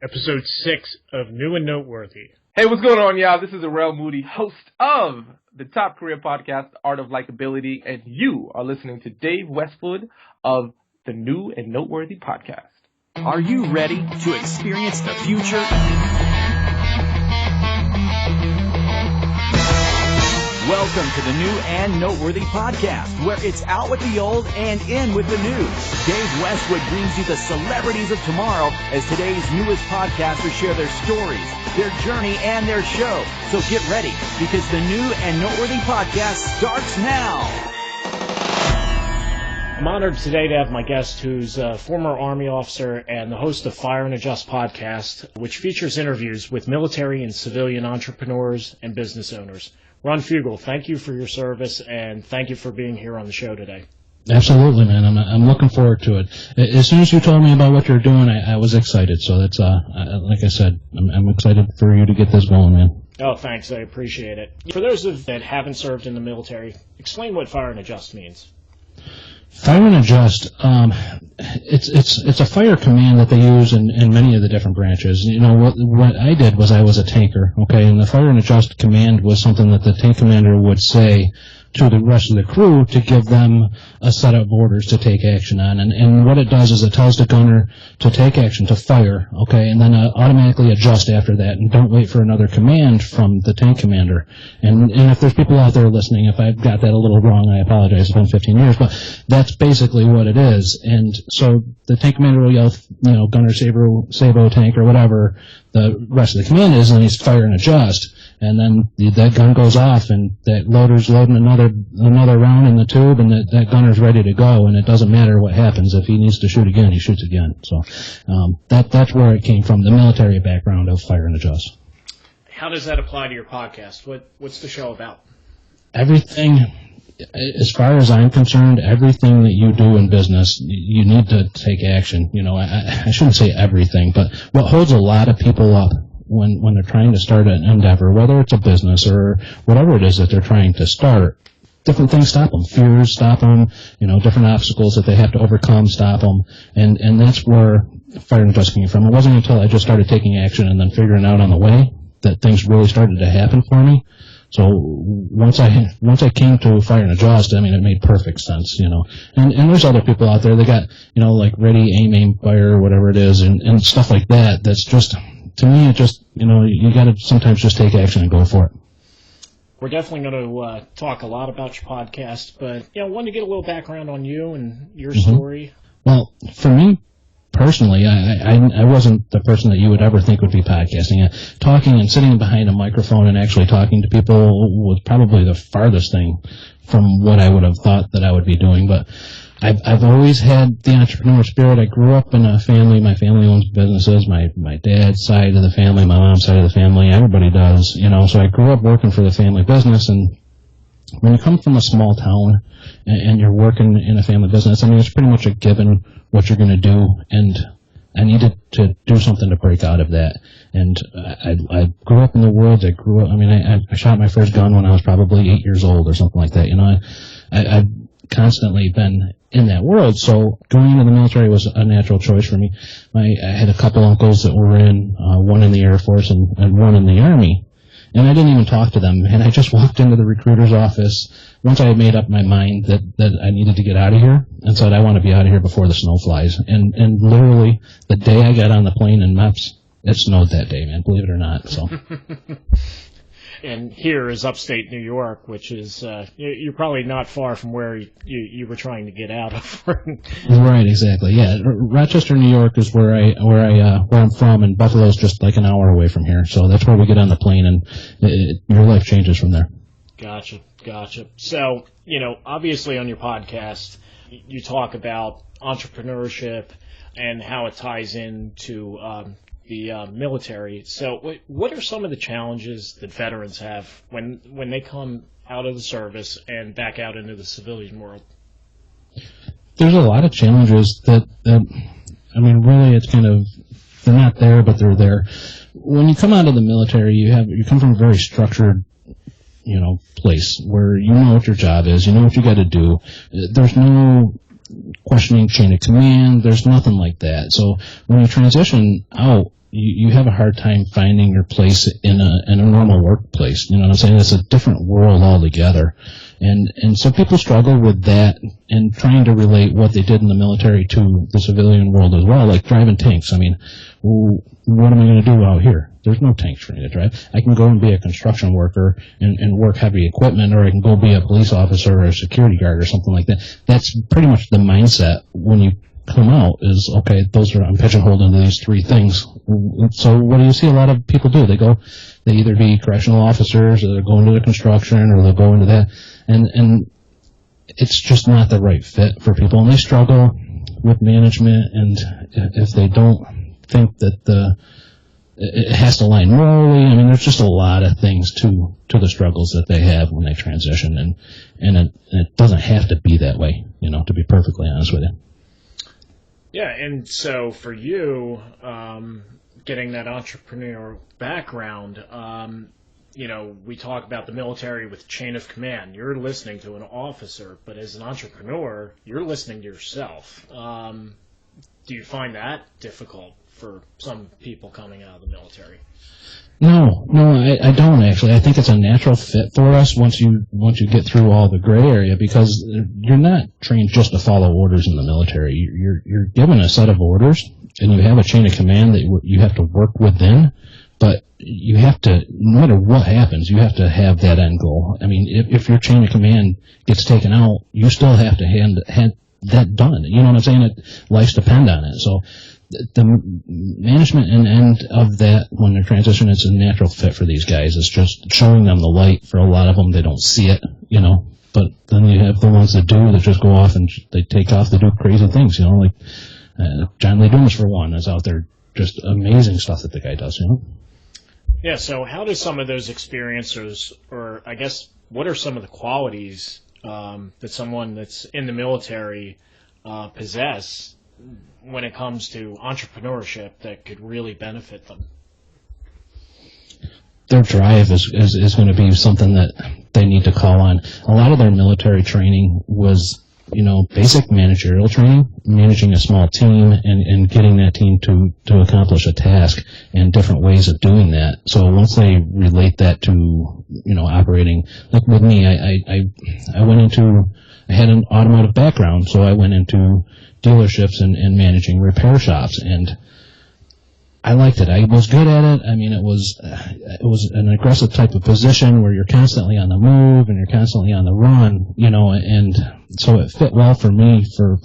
Episode 6 of New and Noteworthy. Hey, what's going on, y'all? This is Arel Moody, host of the top career podcast, The Art of Likeability, and you are listening to Dave Westwood of the New and Noteworthy podcast. Are you ready to experience the future? Welcome to the New and Noteworthy podcast, where it's out with the old and in with the new. Dave Westwood brings you the celebrities of tomorrow as today's newest podcasters share their stories, their journey, and their show. So get ready, because the New and Noteworthy podcast starts now. I'm honored today to have my guest, who's a former Army officer and the host of Fire and Adjust podcast, which features interviews with military and civilian entrepreneurs and business owners. Ron Fugle, thank you for your service, and thank you for being here on the show today. Absolutely, man. I'm looking forward to it. As soon as you told me about what you're doing, I was excited. So that's like I said, I'm excited for you to get this going, man. Oh, thanks. I appreciate it. For those that haven't served in the military, explain what Fire and Adjust means. Fire and Adjust, it's a fire command that they use in many of the different branches. You know, what I did was I was a tanker, okay, and the Fire and Adjust command was something that the tank commander would say to the rest of the crew to give them a set of orders to take action on. And what it does is it tells the gunner to take action, to fire, okay, and then automatically adjust after that, and don't wait for another command from the tank commander. And if there's people out there listening, if I've got that a little wrong, I apologize. It's been 15 years, but that's basically what it is. And so the tank commander will yell, you know, gunner, sabo, tank, or whatever the rest of the command is, and he's fire and adjust. And then that gun goes off, and that loader's loading another round in the tube, and that gunner's ready to go, and it doesn't matter what happens. If he needs to shoot again, he shoots again. So that's where it came from, the military background of Fire and Adjust. How does that apply to your podcast? What's the show about? Everything, as far as I'm concerned, everything that you do in business, you need to take action. You know, I shouldn't say everything, but what holds a lot of people up when they're trying to start an endeavor, whether it's a business or whatever it is that they're trying to start, different things stop them. Fears stop them, you know, different obstacles that they have to overcome stop them. And that's where Fire and Adjust came from. It wasn't until I just started taking action and then figuring out on the way that things really started to happen for me. So once I came to Fire and Adjust, I mean, it made perfect sense, you know. And there's other people out there that got, you know, like ready, aim, fire, whatever it is, and stuff like that. That's just, to me, it just, you know, you got to sometimes just take action and go for it. We're definitely going to talk a lot about your podcast, but, you know, I wanted to get a little background on you and your story. Well, for me personally, I wasn't the person that you would ever think would be podcasting. Talking and sitting behind a microphone and actually talking to people was probably the farthest thing from what I would have thought that I would be doing, but I've always had the entrepreneur spirit. I grew up in a family. My family owns businesses. My dad's side of the family, my mom's side of the family, everybody does, you know. So I grew up working for the family business. And when you come from a small town and you're working in a family business, I mean, it's pretty much a given what you're going to do. And I needed to do something to break out of that. And I grew up in the woods. I shot my first gun when I was probably 8 years old or something like that. You know, I've constantly been in that world, so going into the military was a natural choice for me. I had a couple uncles that were in, one in the Air Force and one in the Army, and I didn't even talk to them, and I just walked into the recruiter's office once I had made up my mind that I needed to get out of here, and said I want to be out of here before the snow flies. And literally the day I got on the plane in MEPS, it snowed that day, man, believe it or not. So And here is upstate New York, which is you're probably not far from where you were trying to get out of. Right, exactly. Yeah, Rochester, New York is where I'm from, and Buffalo's just like an hour away from here. So that's where we get on the plane, and your life changes from there. Gotcha. So, you know, obviously on your podcast, you talk about entrepreneurship and how it ties into the military. So what are some of the challenges that veterans have when they come out of the service and back out into the civilian world? There's a lot of challenges that I mean, really, it's kind of, they're not there, but they're there. When you come out of the military, you come from a very structured, you know, place where you know what your job is, you know what you got to do. There's no questioning chain of command. There's nothing like that. So when you transition out you have a hard time finding your place in a normal workplace. You know what I'm saying? It's a different world altogether. And so people struggle with that and trying to relate what they did in the military to the civilian world as well, like driving tanks. I mean, what am I going to do out here? There's no tanks for me to drive. I can go and be a construction worker and work heavy equipment, or I can go be a police officer or a security guard or something like that. That's pretty much the mindset when you come out is, okay, I'm pigeonholed into these three things. So what do you see a lot of people do? They either be correctional officers, or they'll go into the construction, or they'll go into that. And it's just not the right fit for people. And they struggle with management, and if they don't think that it has to align morally, I mean, there's just a lot of things to the struggles that they have when they transition, and it doesn't have to be that way, to be perfectly honest with you. Yeah, and so for you, getting that entrepreneurial background, we talk about the military with chain of command. You're listening to an officer, but as an entrepreneur, you're listening to yourself. Do you find that difficult for some people coming out of the military? No, I don't actually. I think it's a natural fit for us once you get through all the gray area, because you're not trained just to follow orders in the military. You're given a set of orders, and you have a chain of command that you have to work within, but you have to, no matter what happens, you have to have that end goal. I mean, if your chain of command gets taken out, you still have to have that done. You know what I'm saying? Lives depend on it. So the management and end of that, when they're transitioning, it's a natural fit for these guys. It's just showing them the light. For a lot of them, they don't see it, but then you have the ones that do, that just go off and they take off, they do crazy things, like John Lee Dumas, for one, is out there, just amazing stuff that the guy does, Yeah, so how do some of those experiences, or I guess, what are some of the qualities that someone that's in the military possess when it comes to entrepreneurship that could really benefit them? Their drive is going to be something that they need to call on. A lot of their military training was, basic managerial training, managing a small team and getting that team to accomplish a task, and different ways of doing that. So once they relate that to, operating, like with me, I had an automotive background, so I went into dealerships and managing repair shops, and I liked it. I was good at it. I mean, it was an aggressive type of position where you're constantly on the move and you're constantly on the run, and so it fit well for me for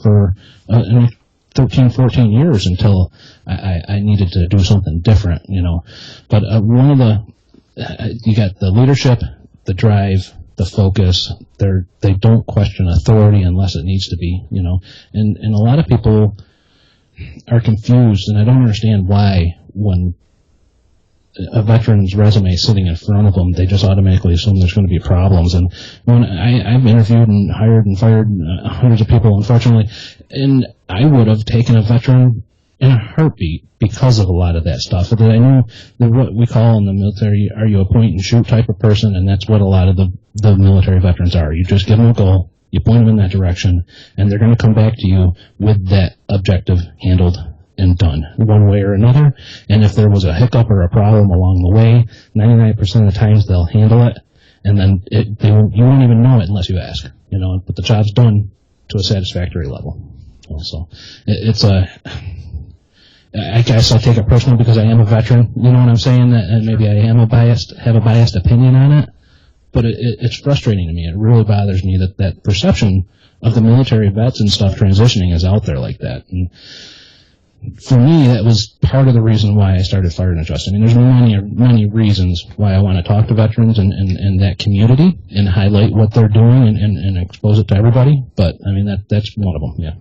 13, 14 years until I needed to do something different, But one of you got the leadership, the drive, the focus. They don't question authority unless it needs to be, and a lot of people are confused, and I don't understand why, when a veteran's resume is sitting in front of them, they just automatically assume there's going to be problems. And when I've interviewed and hired and fired hundreds of people, unfortunately, and I would have taken a veteran in a heartbeat because of a lot of that stuff. That I knew that what we call in the military, are you a point and shoot type of person, and that's what a lot of the military veterans are. You just give them a goal, you point them in that direction, and they're going to come back to you with that objective handled and done one way or another. And if there was a hiccup or a problem along the way, 99% of the times they'll handle it, and then you won't even know it unless you ask, but the job's done to a satisfactory level. So it's I guess I take it personal because I am a veteran, you know what I'm saying, and maybe I have a biased opinion on it. But it's frustrating to me. It really bothers me that perception of the military vets and stuff transitioning is out there like that. And for me, that was part of the reason why I started Fire and Adjust. I mean, there's many reasons why I want to talk to veterans and that community and highlight what they're doing and expose it to everybody. But, I mean, that's one of them, yeah.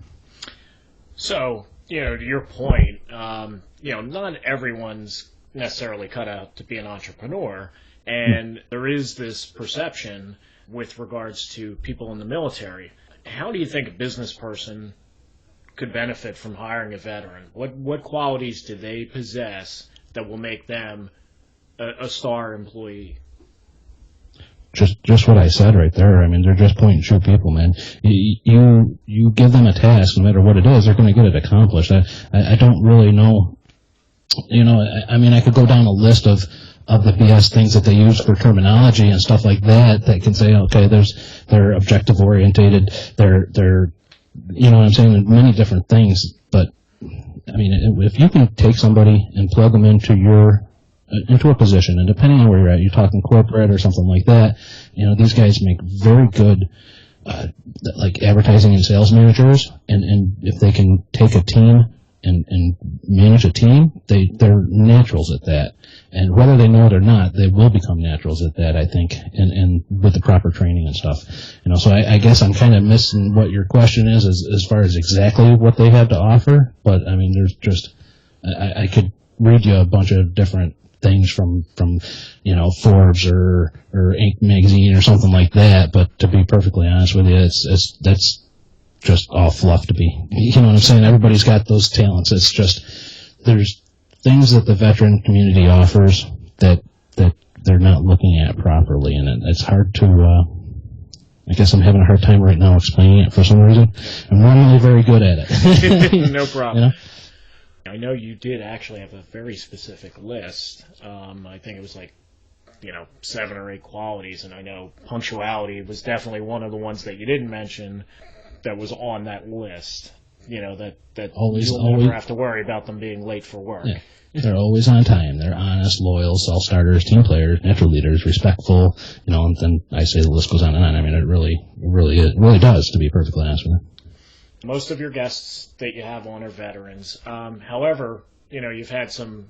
So, to your point, not everyone's necessarily cut out to be an entrepreneur. And there is this perception with regards to people in the military. How do you think a business person could benefit from hiring a veteran? What qualities do they possess that will make them a star employee? Just what I said right there. I mean, they're just point and shoot people, man. You give them a task, no matter what it is, they're going to get it accomplished. I don't really know I mean, I could go down a list of the BS things that they use for terminology and stuff like that can say, okay, they're objective orientated, they're, you know what I'm saying, many different things. But I mean, if you can take somebody and plug them into a position, and depending on where you're at, you're talking corporate or something like that, these guys make very good, like advertising and sales managers, and if they can take a team and manage a team, they're naturals at that. And whether they know it or not, they will become naturals at that, I think, and with the proper training and stuff. So I guess I'm kind of missing what your question is as far as exactly what they have to offer. But I mean, there's just, I could read you a bunch of different things from Forbes or Inc. magazine or something like that. But to be perfectly honest with you, that's just all fluff to be. You know what I'm saying? Everybody's got those talents. It's just, there's things that the veteran community offers that they're not looking at properly, and it's hard to, I guess I'm having a hard time right now explaining it for some reason. I'm normally very good at it. No problem. I know you did actually have a very specific list. I think it was like, 7 or 8 qualities, and I know punctuality was definitely one of the ones that you didn't mention that was on that list. That you'll never have to worry about them being late for work. Yeah. They're always on time. They're honest, loyal, self-starters, team players, natural leaders, respectful, and then I say the list goes on and on. I mean, it really does, to be perfectly honest with you. Most of your guests that you have on are veterans. However, you've had some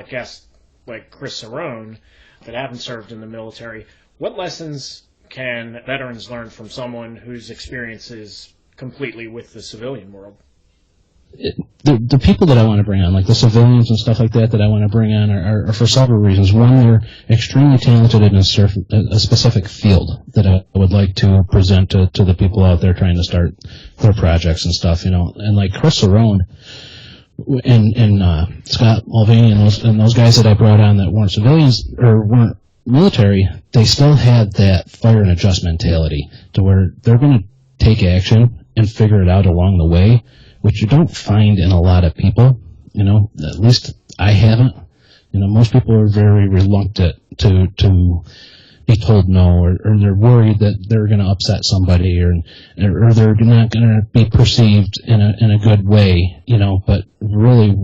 guests like Chris Cerrone that haven't served in the military. What lessons can veterans learn from someone whose experience is completely with the civilian world? The people that I want to bring on, like the civilians and stuff like that I want to bring on are for several reasons. One, they're extremely talented in a specific field that I would like to present to the people out there trying to start their projects and stuff, And like Chris Cerrone and Scott Mulvaney and those guys that I brought on that weren't civilians or weren't military, they still had that fire and adjust mentality to where they're going to take action and figure it out along the way, which you don't find in a lot of people, at least I haven't. Most people are very reluctant to be told no, or they're worried that they're going to upset somebody, or they're not going to be perceived in a good way, but really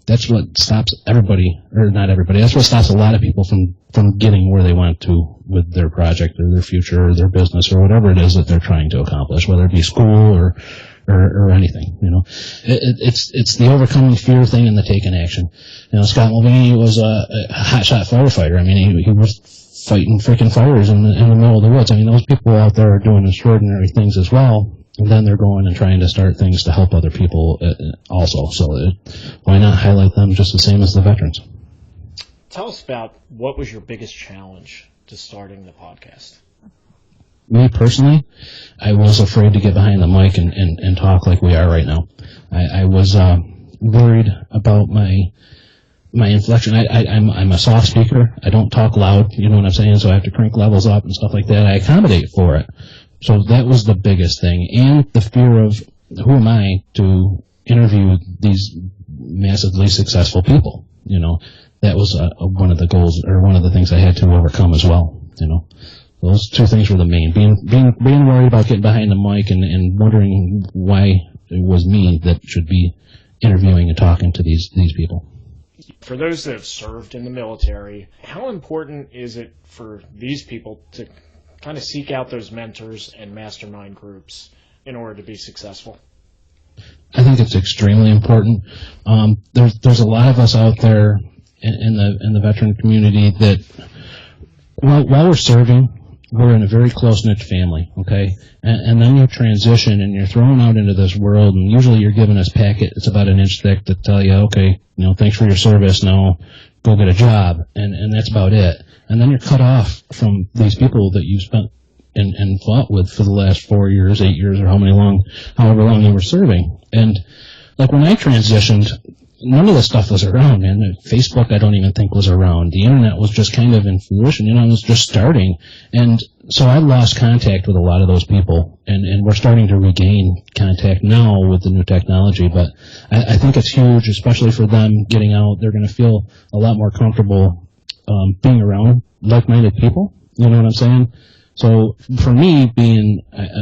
that's what stops everybody, or not everybody, that's what stops a lot of people from getting where they want to with their project or their future or their business or whatever it is that they're trying to accomplish, whether it be school or anything, It's the overcoming fear thing and the taking action. Scott Mulvaney was a hotshot firefighter. I mean, he was fighting freaking fires in the middle of the woods. I mean, those people out there are doing extraordinary things as well, and then they're going and trying to start things to help other people also. So why not highlight them just the same as the veterans? Tell us about what was your biggest challenge to starting the podcast? Me personally, I was afraid to get behind the mic and talk like we are right now. I was worried about my inflection. I'm a soft speaker. I don't talk loud, you know what I'm saying? So I have to crank levels up and stuff like that. I accommodate for it. So that was the biggest thing. And the fear of who am I to interview these massively successful people, That was one of the goals, or one of the things I had to overcome as well, Those two things were the main. Being worried about getting behind the mic and wondering why it was me that should be interviewing and talking to these people. For those that have served in the military, how important is it for these people to kind of seek out those mentors and mastermind groups in order to be successful? I think it's extremely important. There's a lot of us out there in the veteran community that while we're serving, we're in a very close-knit family, okay? And then you transition and you're thrown out into this world, and usually you're given this packet, it's about an inch thick, to tell you, okay, thanks for your service, now go get a job, and that's about it. And then you're cut off from these people that you spent and fought with for the last 4 years, 8 years, or however long you were serving. And like when I transitioned, none of this stuff was around, man. Facebook, I don't even think was around. The internet was just kind of in fruition, it was just starting. And so I lost contact with a lot of those people, and we're starting to regain contact now with the new technology. But I think it's huge, especially for them getting out. They're going to feel a lot more comfortable being around like-minded people. You know what I'm saying? So for me,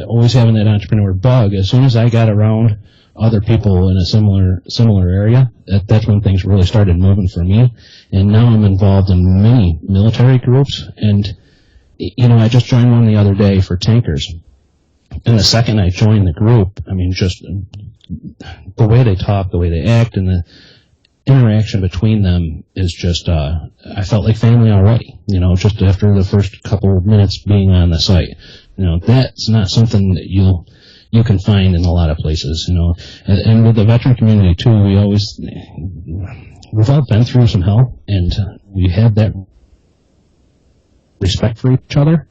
always having that entrepreneur bug, as soon as I got around other people in a similar area, that's when things really started moving for me. And now I'm involved in many military groups, and I just joined one the other day for tankers. And the second I joined the group, I mean, just the way they talk, the way they act, and the interaction between them is just, I felt like family already, just after the first couple of minutes being on the site. That's not something that you can find in a lot of places, and with the veteran community too, we've all been through some hell, and we have that respect for each other.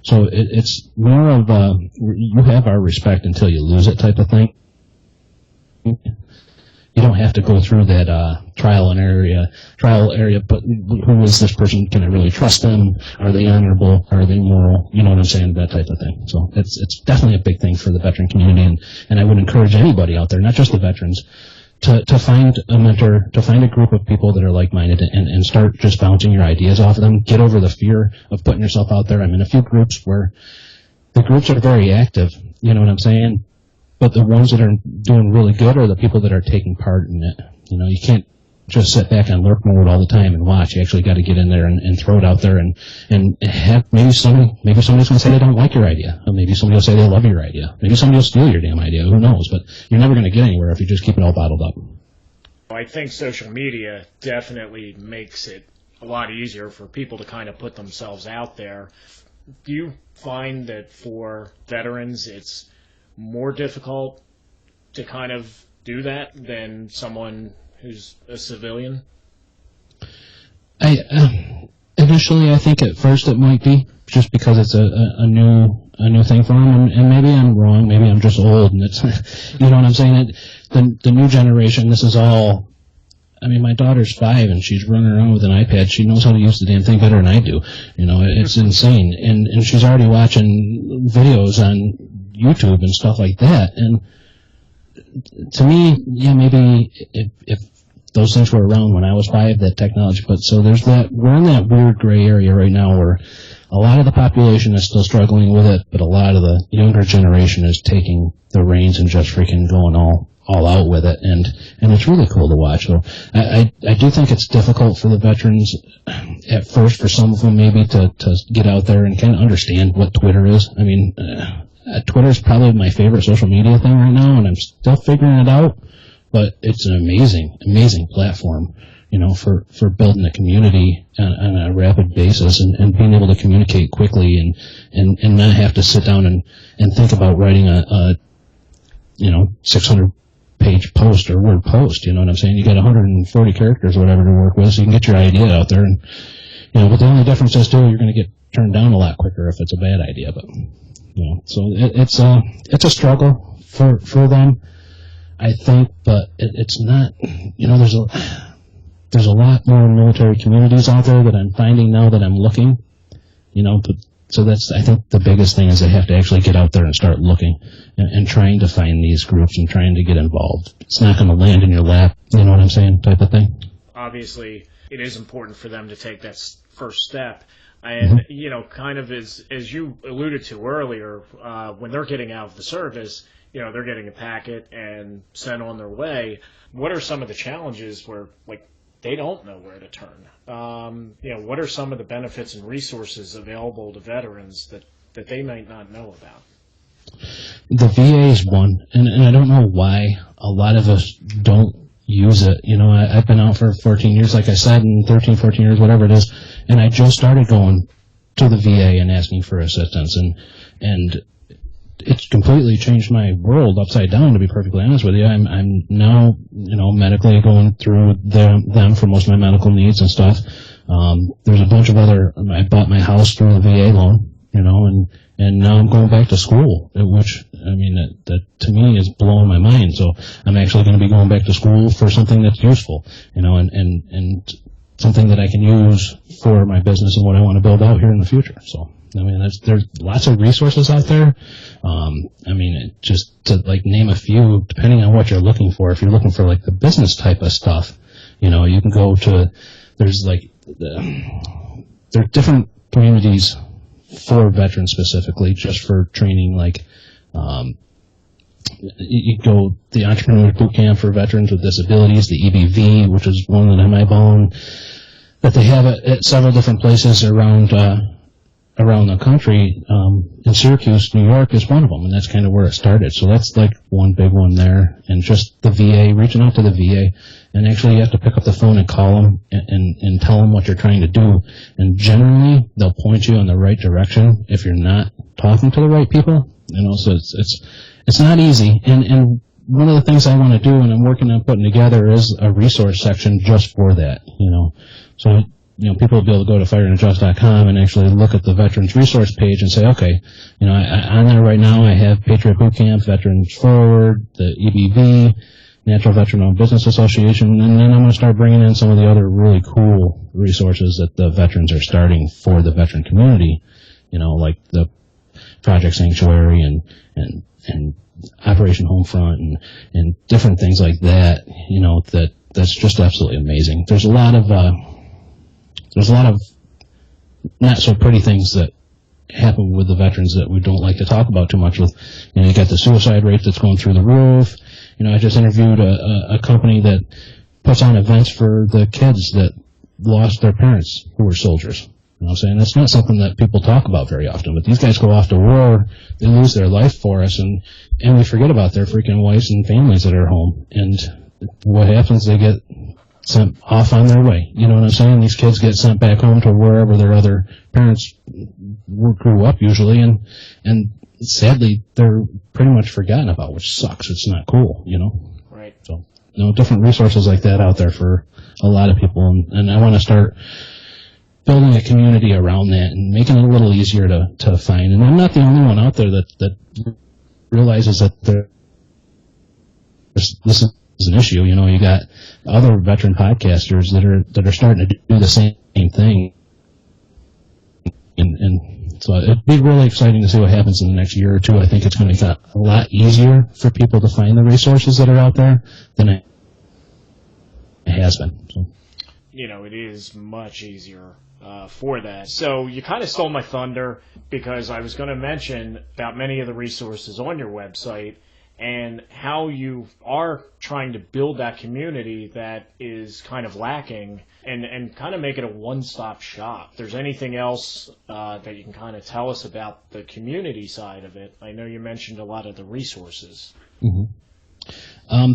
So it's more of you have our respect until you lose it type of thing. You don't have to go through that trial area, but who is this person? Can I really trust them? Are they honorable? Are they moral? You know what I'm saying? That type of thing. So it's definitely a big thing for the veteran community, and I would encourage anybody out there, not just the veterans, to find a mentor, to find a group of people that are like-minded, and start just bouncing your ideas off of them. Get over the fear of putting yourself out there. I'm in a few groups where the groups are very active, you know what I'm saying? But the ones that are doing really good are the people that are taking part in it. You can't just sit back on lurk mode all the time and watch. You actually got to get in there and throw it out there and have maybe somebody's going to say they don't like your idea, or maybe somebody will say they love your idea. Maybe somebody will steal your damn idea. Who knows? But you're never going to get anywhere if you just keep it all bottled up. I think social media definitely makes it a lot easier for people to kind of put themselves out there. Do you find that for veterans it's more difficult to kind of do that than someone who's a civilian? Initially, I think at first it might be, just because it's a new thing for them, and maybe I'm wrong, maybe I'm just old, and it's, you know what I'm saying? The new generation, this is all, I mean, my daughter's 5 and she's running around with an iPad. She knows how to use the damn thing better than I do. It's insane, and she's already watching videos on YouTube and stuff like that. And to me, yeah, maybe if those things were around when I was 5, that technology, but so we're in that weird gray area right now where a lot of the population is still struggling with it, but a lot of the younger generation is taking the reins and just freaking going all out with it, and it's really cool to watch. So I do think it's difficult for the veterans at first, for some of them maybe, to get out there and kind of understand what Twitter is. I mean, Twitter is probably my favorite social media thing right now, and I'm still figuring it out, but it's an amazing platform, for building a community on a rapid basis, and being able to communicate quickly and not have to sit down and think about writing a 600-page post or word post. You know what I'm saying? You got 140 characters or whatever to work with, so you can get your idea out there, and but the only difference is too, you're going to get turned down a lot quicker if it's a bad idea, but. So it's a struggle for them, I think, but it's not. There's a lot more military communities out there that I'm finding now that I'm looking. But so that's, I think, the biggest thing is they have to actually get out there and start looking and trying to find these groups and trying to get involved. It's not going to land in your lap, you know what I'm saying, type of thing. Obviously, it is important for them to take that first step. And, kind of as you alluded to earlier, when they're getting out of the service, they're getting a packet and sent on their way. What are some of the challenges where, they don't know where to turn? What are some of the benefits and resources available to veterans that they might not know about? The VA is one, and I don't know why a lot of us don't use it. I've been out for 14 years, like I said, and 13, 14 years, whatever it is, and I just started going to the VA and asking for assistance, and it's completely changed my world upside down, to be perfectly honest with you. I'm now, medically going through them for most of my medical needs and stuff. There's a bunch of I bought my house through the VA loan, and now I'm going back to school, which, that to me is blowing my mind. So I'm actually going to be going back to school for something that's useful, and something that I can use for my business and what I want to build out here in the future. So. I mean, there's lots of resources out there. I mean, just to like name a few, depending on what you're looking for. If you're looking for like the business type of stuff, you know, you can go to, there are different communities for veterans specifically, just for training, like, you go the Entrepreneur Boot Camp for Veterans with Disabilities, the EBV, which is one that I own, that they have at several different places around the country. In Syracuse, New York is one of them, and that's kind of where it started. So that's like one big one there. And just the VA, reaching out to the VA, and actually you have to pick up the phone and call them and tell them what you're trying to do. And generally, they'll point you in the right direction if you're not talking to the right people. You know, so it's not easy. And one of the things I want to do, and I'm working on putting together, is a resource section just for that. You know, so, you know, people will be able to go to fireandadjust.com and actually look at the Veterans Resource page and say, okay, you know, on there right now I have Patriot Boot Camp, Veterans Forward, the EBV, Natural Veteran-Owned Business Association, and then I'm going to start bringing in some of the other really cool resources that the veterans are starting for the veteran community, you know, like the Project Sanctuary and Operation Homefront and different things like that, you know, that's just absolutely amazing. There's a lot of not so pretty things that happen with the veterans that we don't like to talk about too much with. You know, you got the suicide rate that's going through the roof. You know, I just interviewed a company that puts on events for the kids that lost their parents who were soldiers. You know what I'm saying? That's not something that people talk about very often, but these guys go off to war, they lose their life for us, and we forget about their freaking wives and families that are home. And what happens, they get sent off on their way. You know what I'm saying? These kids get sent back home to wherever their other parents grew up usually, and sadly, they're pretty much forgotten about, which sucks. It's not cool, you know? Right. So, you know, different resources like that out there for a lot of people, and I want to start building a community around that and making it a little easier to find. And I'm not the only one out there that realizes that this is an issue. You know, you got other veteran podcasters that are starting to do the same thing, and so it'd be really exciting to see what happens in the next year or two. I think it's going to get a lot easier for people to find the resources that are out there than it has been. So. You know, it is much easier for that. So you kind of stole my thunder, because I was going to mention about many of the resources on your website and how you are trying to build that community that is kind of lacking, and kind of make it a one-stop shop. If there's anything else that you can kind of tell us about the community side of it. I know you mentioned a lot of the resources. Mm-hmm.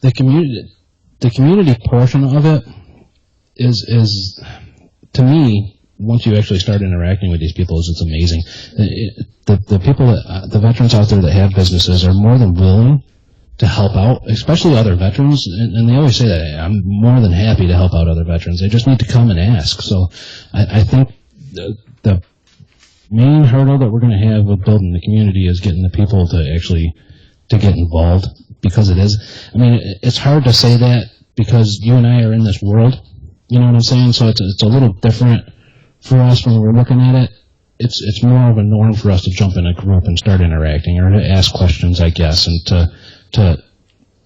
The community portion of it is to me, once you actually start interacting with these people, it's amazing. The people the veterans out there that have businesses are more than willing to help out, especially other veterans, and they always say that I'm more than happy to help out other veterans. They just need to come and ask. So I think the main hurdle that we're going to have with building the community is getting the people to get involved, because I mean, it's hard to say that because you and I are in this world, you know what I'm saying? So it's a little different for us when we're looking at it. It's more of a norm for us to jump in a group and start interacting, or to ask questions, I guess, and to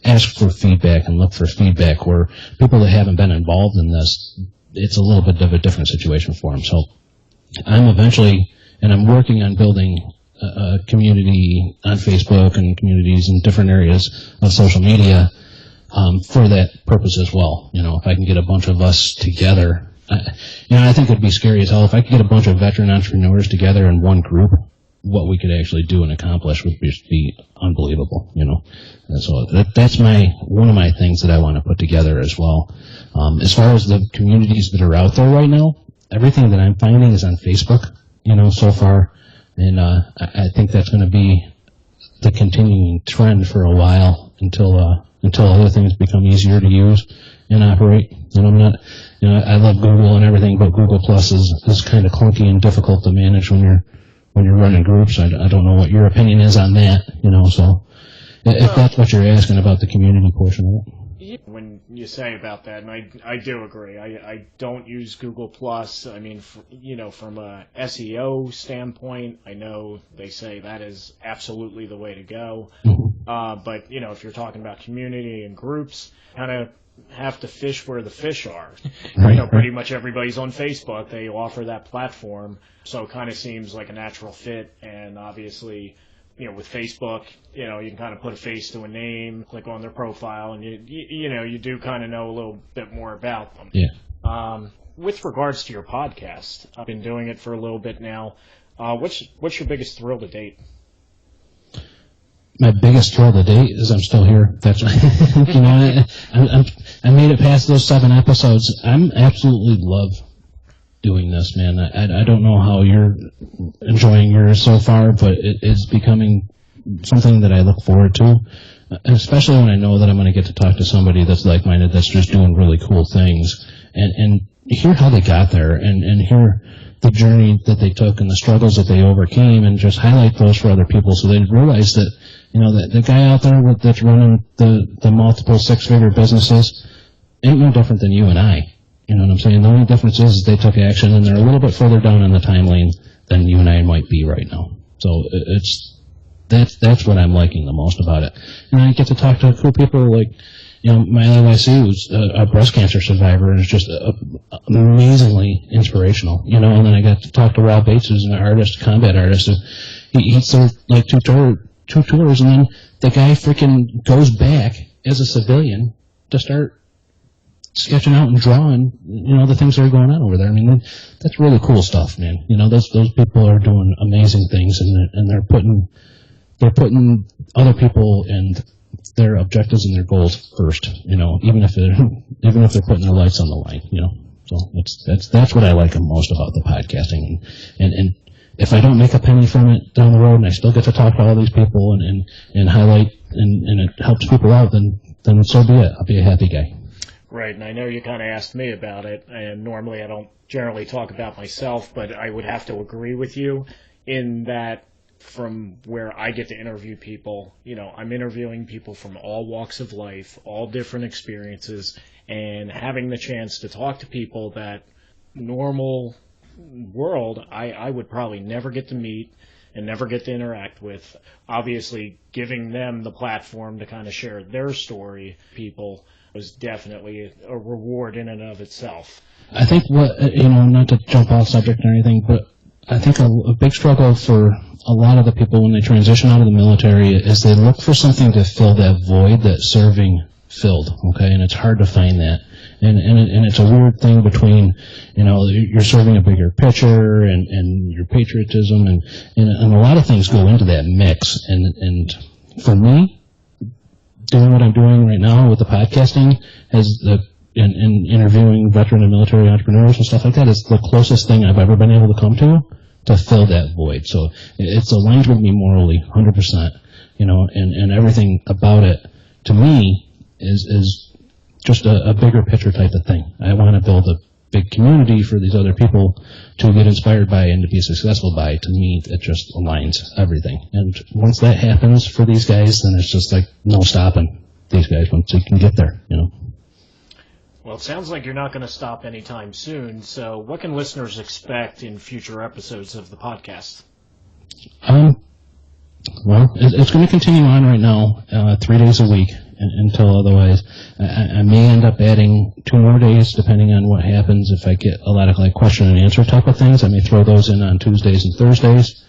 ask for feedback and look for feedback, where people that haven't been involved in this, it's a little bit of a different situation for them. So I'm working on building a community on Facebook and communities in different areas of social media for that purpose as well. You know, if I can get a bunch of us together, I think it'd be scary as hell if I could get a bunch of veteran entrepreneurs together in one group. What we could actually do and accomplish would just be unbelievable, you know. And so that's one of my things that I want to put together as well. As far as the communities that are out there right now, everything that I'm finding is on Facebook, you know, so far. And I think that's going to be the continuing trend for a while until other things become easier to use and operate. And I love Google and everything, but Google Plus is kind of clunky and difficult to manage when you're running groups. I don't know what your opinion is on that, you know. So if that's what you're asking about, the community portion of it. When you say about that, and I do agree. I don't use Google Plus. I mean, from a SEO standpoint, I know they say that is absolutely the way to go. But if you're talking about community and groups, kind of have to fish where the fish are. Right. Pretty much everybody's on Facebook. They offer that platform, so it kind of seems like a natural fit. And obviously, with Facebook, you can kind of put a face to a name, click on their profile, and you do kind of know a little bit more about them. Yeah. With regards to your podcast, I've been doing it for a little bit now. What's your biggest thrill to date? My biggest thrill to date is I'm still here. That's I made it past those 7 episodes. I'm absolutely love doing this, man. I don't know how you're enjoying yours so far, but it's becoming something that I look forward to, especially when I know that I'm going to get to talk to somebody that's like-minded, that's just doing really cool things, and hear how they got there, and hear the journey that they took and the struggles that they overcame, and just highlight those for other people so they realize that, that the guy out there that's running the multiple 6-figure businesses ain't no different than you and I. You know what I'm saying? The only difference is they took action and they're a little bit further down in the time lane than you and I might be right now. So that's what I'm liking the most about it. And I get to talk to cool people like, Miley YC, who's a breast cancer survivor, and is just amazingly inspirational. And then I got to talk to Rob Bates, who's an artist, combat artist. He served like two tours, and then the guy freaking goes back as a civilian to start sketching out and drawing, the things that are going on over there. I mean, that's really cool stuff, man. Those people are doing amazing things, and they're putting other people and their objectives and their goals first. Even if they're putting their lives on the line. So that's what I like most about the podcasting, and if I don't make a penny from it down the road, and I still get to talk to all these people and highlight and it helps people out, then so be it. I'll be a happy guy. Right, and I know you kind of asked me about it, and normally I don't generally talk about myself, but I would have to agree with you in that from where I get to interview people, I'm interviewing people from all walks of life, all different experiences, and having the chance to talk to people that normal world I would probably never get to meet and never get to interact with. Obviously, giving them the platform to kind of share their story, people, was definitely a reward in and of itself. I think not to jump off subject or anything, but I think a big struggle for a lot of the people when they transition out of the military is they look for something to fill that void that serving filled, okay? And it's hard to find that. And it's a weird thing between, you're serving a bigger picture and your patriotism and a lot of things go into that mix. And for me, doing what I'm doing right now with the podcasting and interviewing veteran and military entrepreneurs and stuff like that is the closest thing I've ever been able to come to fill that void. So it's aligned with me morally, 100%, and everything about it to me is just a bigger picture type of thing. I want to build a big community for these other people to get inspired by and to be successful by. To me, it just aligns everything. And once that happens for these guys, then it's just like no stopping these guys once they can get there, Well, it sounds like you're not going to stop anytime soon, so what can listeners expect in future episodes of the podcast? Well, it's going to continue on right now, 3 days a week until otherwise. I may end up adding 2 more days depending on what happens. If I get a lot of question and answer type of things, I may throw those in on Tuesdays and Thursdays.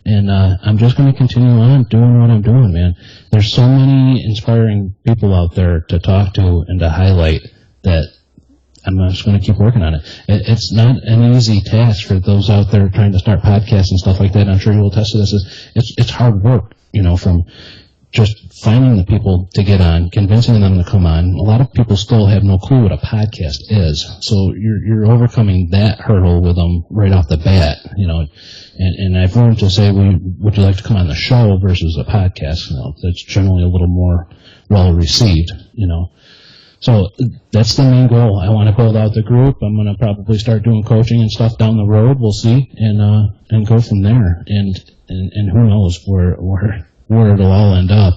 And I'm just going to continue on doing what I'm doing, man. There's so many inspiring people out there to talk to and to highlight that I'm just going to keep working on it. It's not an easy task for those out there trying to start podcasts and stuff like that. I'm sure you will attest to this. It's hard work, from just finding the people to get on, convincing them to come on. A lot of people still have no clue what a podcast is. So you're overcoming that hurdle with them right off the bat, And I've learned to say, would you like to come on the show versus a podcast? That's generally a little more well received, So that's the main goal. I want to build out the group. I'm going to probably start doing coaching and stuff down the road. We'll see, and go from there. And who knows where it'll all end up.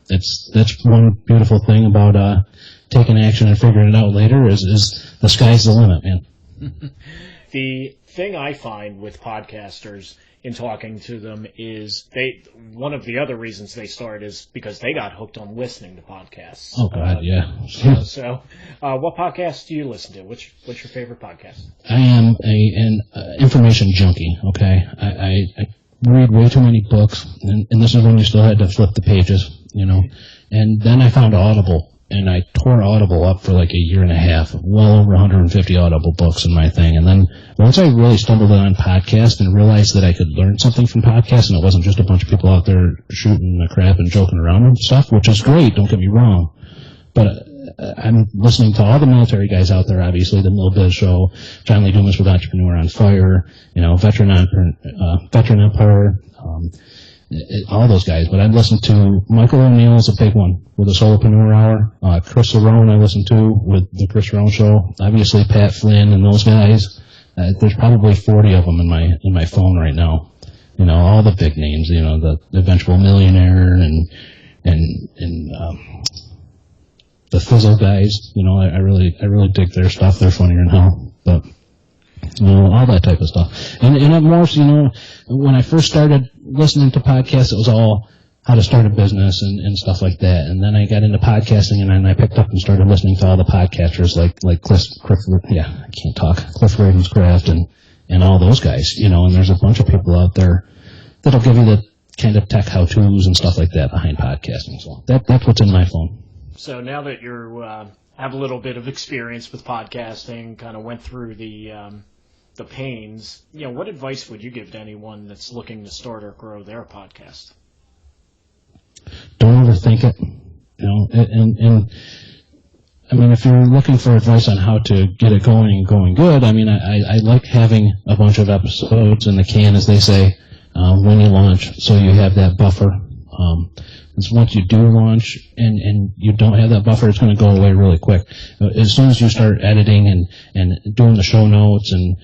That's one beautiful thing about taking action and figuring it out later is the sky's the limit, man. The thing I find with podcasters in talking to them is one of the other reasons they start is because they got hooked on listening to podcasts. Oh God, yeah. So, what podcast do you listen to? What's your favorite podcast? I am an information junkie. Okay, I read way too many books, and this is when you still had to flip the pages, And then I found Audible. And I tore Audible up for like a year and a half, well over 150 Audible books in my thing. And then once I really stumbled on podcasts and realized that I could learn something from podcasts and it wasn't just a bunch of people out there shooting the crap and joking around and stuff, which is great, don't get me wrong. But I'm listening to all the military guys out there, obviously, the Mill Biz Show, John Lee Dumas with Entrepreneur on Fire, Veteran Empire, all those guys, but I'd listen to Michael O'Neill is a big one with the Solopreneur Hour. Chris Cerrone I listen to with the Chris Cerrone Show. Obviously Pat Flynn and those guys. There's probably 40 of them in my phone right now. All the big names. The Eventual Millionaire and the Fizzle guys. I really dig their stuff. They're funnier than hell, but. All that type of stuff. And at Morse, when I first started listening to podcasts, it was all how to start a business and stuff like that. And then I got into podcasting, and then I picked up and started listening to all the podcasters like Cliff Ravenscraft and all those guys, and there's a bunch of people out there that'll give you the kind of tech how-tos and stuff like that behind podcasting. So that's what's in my phone. So now that you have a little bit of experience with podcasting, kind of went through the pains, what advice would you give to anyone that's looking to start or grow their podcast? Don't overthink it. And I mean, if you're looking for advice on how to get it going good, I mean, I like having a bunch of episodes in the can, as they say, when you launch, so you have that buffer. Because once you do launch and you don't have that buffer, it's going to go away really quick. As soon as you start editing and doing the show notes and,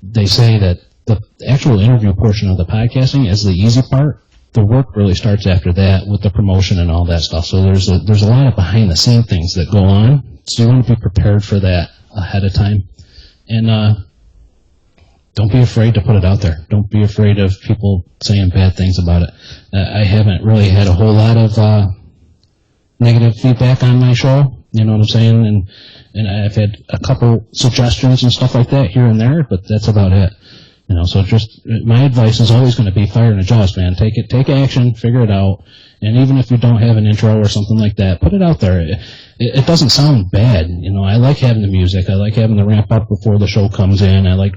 they say that the actual interview portion of the podcasting is the easy part. The work really starts after that with the promotion and all that stuff. So there's a lot of behind the scene things that go on. So you want to be prepared for that ahead of time. And, don't be afraid to put it out there. Don't be afraid of people saying bad things about it. I haven't really had a whole lot of negative feedback on my show, you know what I'm saying? And I've had a couple suggestions and stuff like that here and there, but that's about it. So just my advice is always going to be fire and adjust, man. Take action, figure it out, and even if you don't have an intro or something like that, put it out there. It doesn't sound bad, I like having the music. I like having the ramp up before the show comes in. I like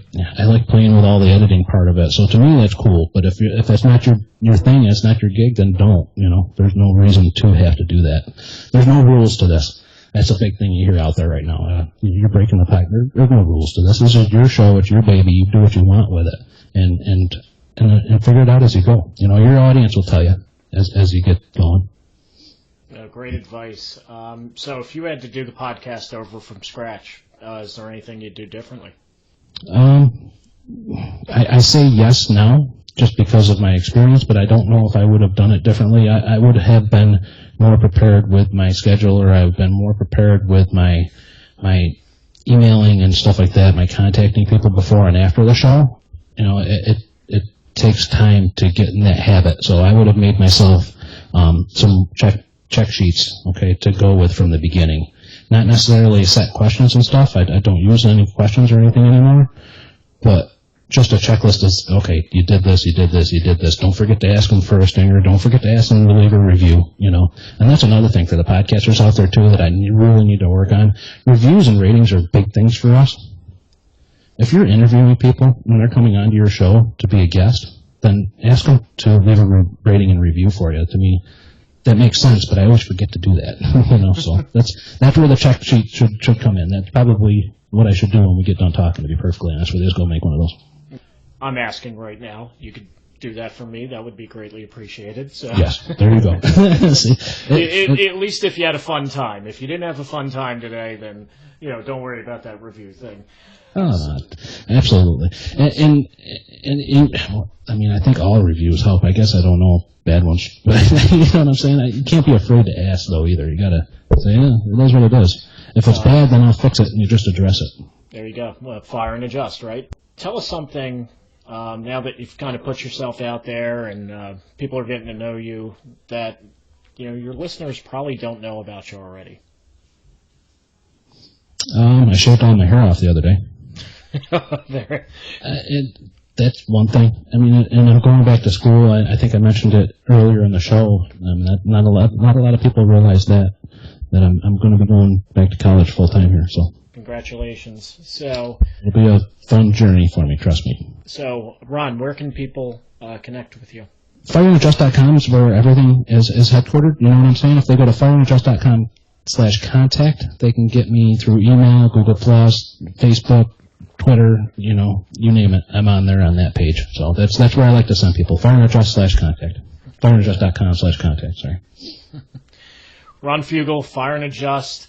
playing with all the editing part of it. So to me, that's cool. But if that's not your thing, it's not your gig, then don't. There's no reason to have to do that. There's no rules to this. That's a big thing you hear out there right now. You're breaking the pack. There's no rules to this. This is your show. It's your baby. You do what you want with it, and figure it out as you go. Your audience will tell you as you get going. Great advice. So if you had to do the podcast over from scratch, is there anything you'd do differently? I say yes now, just because of my experience, but I don't know if I would have done it differently. I would have been more prepared with my schedule, or I would have been more prepared with my emailing and stuff like that, my contacting people before and after the show. It takes time to get in that habit, so I would have made myself some check sheets, okay, to go with from the beginning. Not necessarily set questions and stuff. I don't use any questions or anything anymore, but just a checklist is, okay, you did this, you did this, you did this. Don't forget to ask them for a stinger. Don't forget to ask them to leave a review, And that's another thing for the podcasters out there, too, that I really need to work on. Reviews and ratings are big things for us. If you're interviewing people when they're coming onto your show to be a guest, then ask them to leave a rating and review for you. To me, that makes sense, but I always forget to do that. So that's where the check sheet should come in. That's probably what I should do when we get done talking, to be perfectly honest with you, is go make one of those. I'm asking right now. You could do that for me, that would be greatly appreciated. So. Yes, there you go. See, At least if you had a fun time. If you didn't have a fun time today, then don't worry about that review thing. Oh, absolutely. And I mean, I think all reviews help. I guess I don't know bad ones, but you know what I'm saying? You can't be afraid to ask, though, either. You got to say, yeah, it is what it is. If it's bad, then I'll fix it, and you just address it. There you go. Well, fire and adjust, right? Tell us something, now that you've kind of put yourself out there and people are getting to know you, that your listeners probably don't know about you already. I shaved all my hair off the other day. There. That's one thing. I mean, and I'm going back to school. I think I mentioned it earlier in the show. Not a lot of people realize that I'm going to be going back to college full time here. So congratulations. So it'll be a fun journey for me. Trust me. So Ron, where can people connect with you? Fireandadjust.com is where everything is headquartered. You know what I'm saying? If they go to fireandadjust.com/contact, they can get me through email, Google Plus, Facebook, Twitter, you name it. I'm on there on that page. So that's where I like to send people. Fireandadjust/contact. Fireandadjust.com/contact, sorry. Ron Fugle, Fire and Adjust.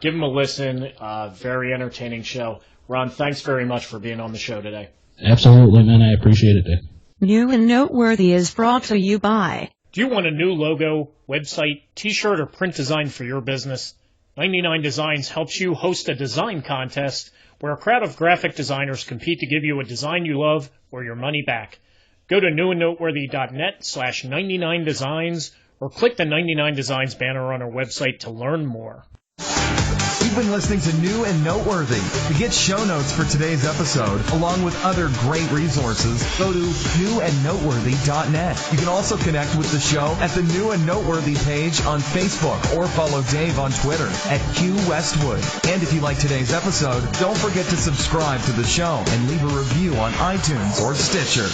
Give him a listen. Very entertaining show. Ron, thanks very much for being on the show today. Absolutely, man. I appreciate it, Dave. New and Noteworthy is brought to you by... Do you want a new logo, website, t-shirt, or print design for your business? 99 Designs helps you host a design contest where a crowd of graphic designers compete to give you a design you love or your money back. Go to newandnoteworthy.net/99designs or click the 99 Designs banner on our website to learn more. You've been listening to New and Noteworthy. To get show notes for today's episode, along with other great resources, go to newandnoteworthy.net. You can also connect with the show at the New and Noteworthy page on Facebook or follow Dave on Twitter at Q Westwood. And if you like today's episode, don't forget to subscribe to the show and leave a review on iTunes or Stitcher.